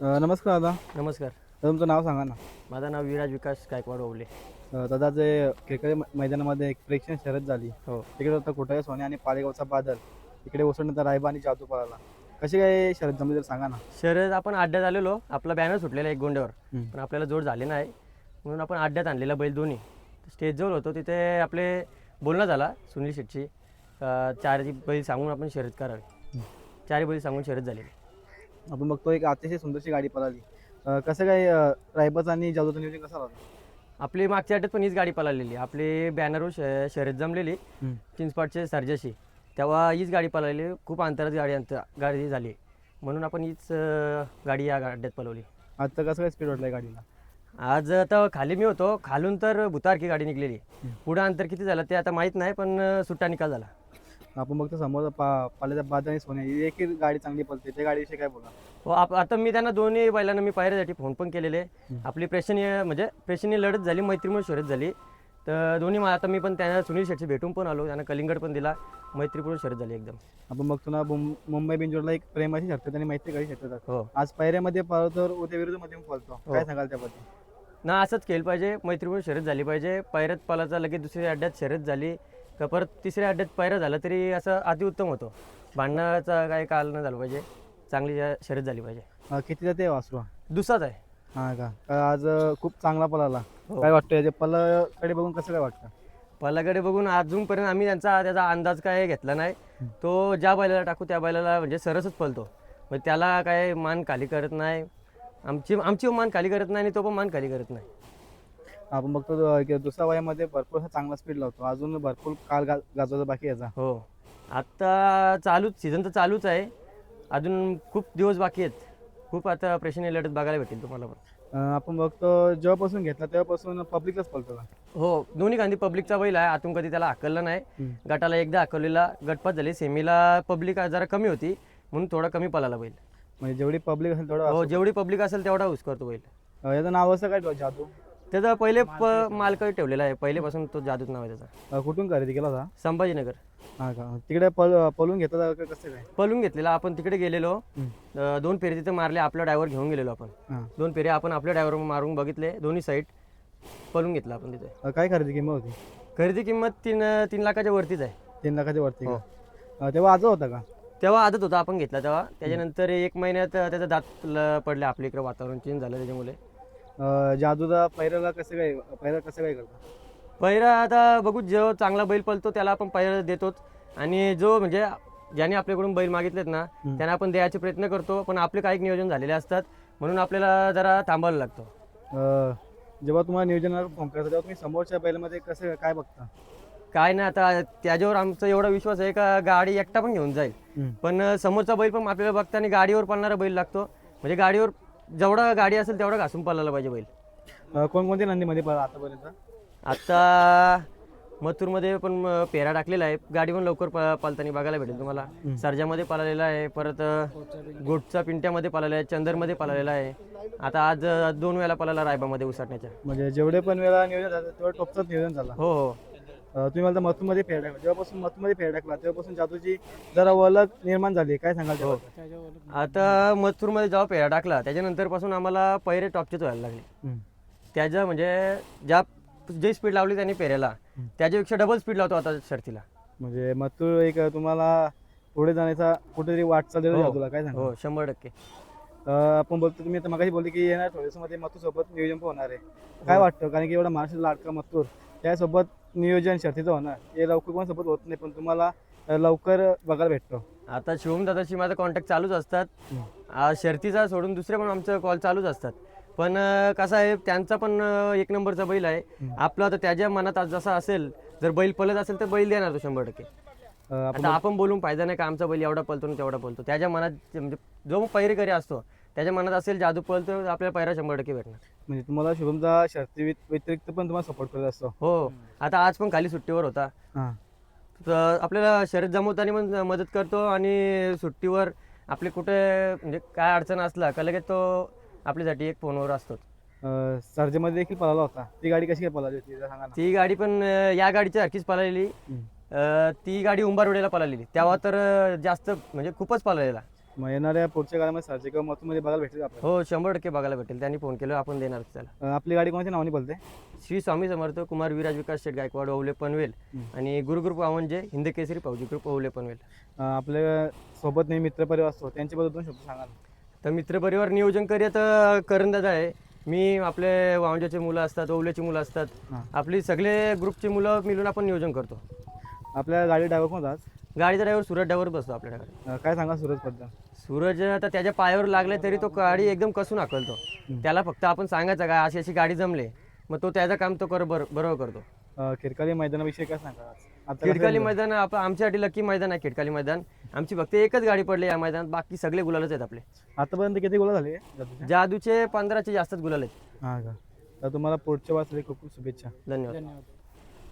नमस्कार दादा. नमस्कार. तुमचं नाव सांगा ना. माझं नाव विराज विकास गायकवाड ओवले. दादा, जे क्रिकेट मैदानामध्ये एक प्रेक्षण शर्यत झाली, हो. तिकडे होता कुठे सोने आणि पालेगावचा बादल, इकडे ओसरण्याचा रायबा आणि जादू पळाला. कशी काय शर्यत जमली तर सांगा ना. शर्यत आपण अड्ड्यात आलेलो, आपला बॅनर सुटलेला एक गोंड्यावर, हम्म. पण आपल्याला जोड झाले नाही म्हणून आपण अड्ड्यात आणलेला बैल दोन्ही. स्टेजजवळ होतो तिथे आपले बोलणं झाला सुनील शेट्टी, चारही बैल सांगून आपण शर्यत करावी. चारही बैल सांगून शर्यत झालेली. आपण बघतो एक अतिशय सुंदरशी गाडी पळाली. कसं काय रायबाचं आणि जादूचं नियोजन कसं राहतं? आपली मागच्या अड्ड्यात पण हीच गाडी पळालेली, आपली बॅनरवर शर्यत जमलेली चिंचपाटचे सर्जाशी, तेव्हा हीच गाडी पळालेली. खूप अंतरात गाडी झाली म्हणून आपण हीच गाडी या अड्ड्यात पळवली. आजचं कसं काय स्पीड वाटलं गाडीला? आज आता खाली मी होतो, खालून तर भुतारकी गाडी निघलेली. पुढं अंतर किती झालं ते आता माहीत नाही, पण सुट्टा निकाल झाला. आपण बघतो समोर पाल्याचा बादल आणि सोने, ही एक गाडी चांगली पळते, त्या गाडीविषयी काय बोला? हो, आता मी त्यांना दोन्ही बैलांना मी पायऱ्यासाठी फोन पण केलेले. आपली प्रेक्षणीय लढत झाली, मैत्रीपूर्ण शर्यत झाली. तर दोन्ही आता मी पण त्यांना सुनील शेट्टी भेटून पण आलो, त्यांना कलिंगड पण दिला. मैत्रीपूर्ण शर्यत झाली एकदम. आपण बघतो ना, मुंबई बिंजोडला एक प्रेमाची शर्यत आणि मैत्री गाडी शर्यत. हो. आज पायऱ्यामध्ये पळतो, उद्या विरुद्धमध्ये पळतो, काय सांगाल त्याबद्दल? ना असंच केलं पाहिजे, मैत्रीपूर्ण शर्यत झाली पाहिजे. पायऱ्यात पालाचा लगेच दुसऱ्या अड्ड्यात शर्यत झाली का परत तिसऱ्या अड्ड्यात पायऱ्या झाला तरी असं अतिउत्तम होतो. भांडणाचा काही काल न झालं पाहिजे, चांगली शर्यत झाली पाहिजे. किती जाते वासरू? दुसराच आहे. हा का? आज खूप चांगला पळाला. हो. काय वाटतं याच्या पल्लाकडे बघून कसं काय वाटतं? पल्लाकडे बघून अजूनपर्यंत आम्ही त्याचा अंदाज काय घेतला नाही. तो ज्या बैलाला टाकू त्या बैलाला म्हणजे सरसच पळतो, मग त्याला काय मान खाली करत नाही. आमची मान खाली करत नाही आणि तो पण मान खाली करत नाही. आपण बघतो की दुसऱ्या वयामध्ये भरपूर चांगला स्पीड लावतो, अजून भरपूर काल गाजवायचा बाकी याचा. हो, आता सीझन तर चालूच आहे, अजून खूप दिवस बाकी आहेत. खूप आता प्रेक्षणीय लढत बघायला भेटेल तुम्हाला पण. आपण बघतो जेव्हापासून घेतला तेव्हापासून पब्लिकच पळतो का? हो, दोन्ही गांधी पब्लिकचा बैल आहे. आतून कधी त्याला हाकललं नाही. गटाला एकदा हाकवलेला, गटपात झाली. सेमीला पब्लिक जरा कमी होती म्हणून थोडा कमी पळाला बैल. म्हणजे जेवढी पब्लिक असेल तेवढा? हो, जेवढी पब्लिक असेल तेवढा हुस करतो बैल. याचं नाव असं काय जादू? त्याचा पहिले मालक ठेवलेला आहे, पहिलेपासून तो जादूच नाव आहे त्याचा. कुठून खरेदी केला होता? संभाजीनगर. हा का? तिकडे पळून घेतला का कसं काय? पळून घेतलेला आपण, तिकडे गेलेलो. 2 फेरे तिथे मारले, आपला ड्रायव्हर घेऊन गेलेलो आपण. 2 फेरे आपण आपल्या ड्रायव्हर मारून बघितले, दोन्ही साईड पळून घेतला आपण तिथे. काय खरेदी किंमत होती? खरेदी किंमत 3 लाखाच्या वरतीच आहे. 3 लाखाच्या वरती का? तेव्हा आजच होता का? तेव्हा आदत होता आपण घेतला तेव्हा. त्याच्यानंतर 1 महिन्यात त्याचा दात पडले. आपल्या इकडे वातावरण चेंज झालं त्याच्यामुळे. जादूचा पैराला कसं काय करतो? पैरा आता बघू, जो चांगला बैल पळतो त्याला आपण पैरा देतोच, आणि जो म्हणजे ज्याने आपल्याकडून बैल मागितलेत ना त्यांना आपण द्यायचे प्रयत्न करतो, पण आपले काही नियोजन झालेले असतात म्हणून आपल्याला जरा थांबायला लागतो. जेव्हा तुम्हाला नियोजनाला फोन करता तेव्हा तुम्ही समोरच्या बैलामध्ये कसं काय बघता? काय नाही, आता त्याच्यावर आमचा एवढा विश्वास आहे का गाडी एकटा पण घेऊन जाईल, पण समोरचा बैल पण आपल्याला बघता आणि गाडीवर पळणारा बैल लागतो. म्हणजे गाडीवर जेवढा गाडी असेल तेवढा घासून पळायला पाहिजे बैल. कोणकोणत्या नंदीमध्ये पळा आतापर्यंत? आता मथुरमध्ये पण पेरा टाकलेला आहे, गाडी पण लवकर पालताना बघायला भेटेल तुम्हाला. सर्जामध्ये पाळलेला आहे, परत गोटचा पिंट्यामध्ये पाळलेला आहे, चंदरमध्ये पाळलेला आहे. आता आज 2 वेळा पाळाला रायबामध्ये उसटण्याच्या. म्हणजे जेवढे पण वेळा नियोजन झालं तेवढं टॉपचंच नियोजन झालं. हो हो. तुम्ही मला मथुरमध्ये फेर टाकला, जेव्हापासून मथुरमध्ये फेर टाकला तेव्हापासून जादूची जरा ओळख निर्माण झाली, काय सांगाल त्याबद्दल? आता मथुरमध्ये जेव्हा पेरा टाकला त्याच्यानंतर पासून आम्हाला पैरे टॉपचेच व्हायला लागले. त्याचं म्हणजे जे स्पीड लावली त्यांनी पेऱ्याला त्याच्यापेक्षा डबल स्पीड लावतो आता शर्तीला. म्हणजे मथुर एक तुम्हाला पुढे जाण्याचा कुठेतरी वाटचाल दिली जादूला, काय सांगा? हो, 100%. आपण बोलतो, तुम्ही आता मगाशी बोलले की येणार थोड्या मध्ये मथुर सोबत नियोजन पण होणार आहे, काय वाटतं? कारण की एवढा महाराष्ट्र लाडका मथुर, त्यासोबत नियोजन शर्तीचं होणार हे लवकर कोणासोबत होत नाही, पण तुम्हाला लवकर बघायला भेटतो. आता शिवम दादाशी माझा कॉन्टॅक्ट चालूच असतात. शर्तीचा सोडून दुसरे पण आमचं कॉल चालूच असतात, पण कसं आहे त्यांचा पण 1 नंबरचा बैल आहे. आपला तर त्याच्या मनात आज जसा असेल, जर बैल पळत असेल तर बैल देणार तो 100%. आता आपण बोलून फायदा नाही का आमचा बैल एवढा पळतो ना तेवढा पळतो. त्याच्या मनात म्हणजे जो पैरेकरी असतो त्याच्या मनात असेल जादू पळतो, आपल्याला पैरा 100% भेटणार. म्हणजे तुम्हाला शुभमचा शर्ती व्यतिरिक्त पण तुम्हाला सपोर्ट करत असतो? हो, आता आज पण खाली सुट्टीवर होता, तर आपल्याला शर्यत जमवताना पण मदत करतो, आणि सुट्टीवर आपले कुठे म्हणजे काय अडचण असला का लगेच तो आपल्यासाठी एक फोनवर असतो. सर्जेमध्ये देखील पळाला होता, ती गाडी कशी काय पळाली होती सांगा ना? ती गाडी पण या गाडीच्या सारखीच पळालेली. ती गाडी उंबारवड्याला पळालेली, तेव्हा तर जास्त म्हणजे खूपच पळालेला. मग येणाऱ्या पुढच्या काळामध्ये सरचे किंवा मथुरमध्ये बघायला भेटेल का आपल्याला? हो 100% बघायला भेटेल. त्यांनी फोन केलं आपण देणार त्याला. आपली गाडी कोणाच्या नावाने बोलते? श्री स्वामी समर्थ कुमार विराज विकास शेठ गायकवाड ओवले पनवेल आणि गुरुग्रुप म्हणजे हिंद केसरी फौजी ग्रुप ओवले पनवेल. आपल्या सोबत नेहमी मित्रपरिवार असतो त्यांच्याबद्दल 2 शब्द सांगा ना. तर मित्रपरिवार नियोजन करीत करंदाज आहे. मी आपले वावंजाचे मुलं असतात, ओवल्याची मुलं असतात, हां. आपली सगळे ग्रुपची मुलं मिळून आपण नियोजन करतो. आपल्या गाडी ड्रायव्हर कोण आज? गाडीचा ड्रायव्हर सूरज ड्रायव्हर बसतो आपल्याकडे. काय सांगा सूरजबद्दल? सूरज आता त्याच्या पायावर लागले तरी तो गाडी एकदम कसून हाकलतो. त्याला फक्त आपण सांगायचं का अशी अशी गाडी जमले, मग तो त्याचं काम तो बरोबर करतो. खिडकाली मैदानाविषयी काय सांगा आज? आता कसं खिडकाली झालं? मैदान आमच्यासाठी लकी मैदान आहे. खिडकाली मैदान आमची फक्त एकच गाडी पडली या मैदानात, बाकी सगळे गुलालच आहेत आपले. आतापर्यंत किती गोल झाले जादूचे? जादूचे 15चे जास्तच गुलाल आहेत. हां का? तर तुम्हाला पुढच्या वाजता खूप खूप शुभेच्छा. धन्यवाद.